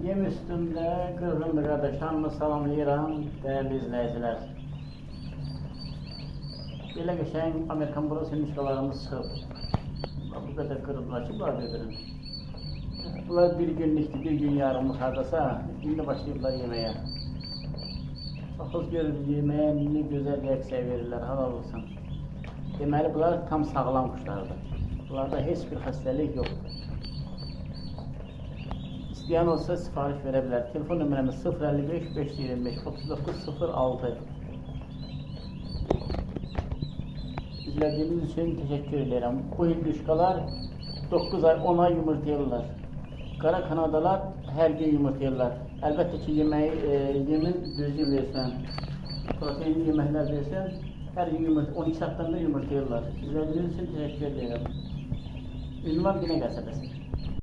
Yem üstünde kızımdı kardeşlerimi salamlayıram, değerli izleyiciler. Böyle geçen Amerikan burası müşkalarımız sığıb. Bu kadar kırıldılar ki bunlar birbirini. Bunlar bir günlükti, bir gün yarımlık hardasa, şimdi başlayıplar yemeğe. Çok görüp yemeğe ne güzel reaksiya verirler, halal olsun. Deməli bunlar tam sağlam kuşlardır. Bunlarda hiçbir hastalık yok. İsteyen olsa sipariş verebilir. Telefon numaramız 055 525 3906. İzlediğiniz için teşekkür ederim. Bu hinduşkalar 9 ay 10 ay yumurtlayırlar. Kara Kanadalar her gün yumurtlayırlar. Elbette ki yemin düzgün versen, proteinli yemekler versen her gün yumurta, 12 saatten de yumurtlayırlar. İzlediğiniz için teşekkür ederim. Ünvan Güney Gazetesi.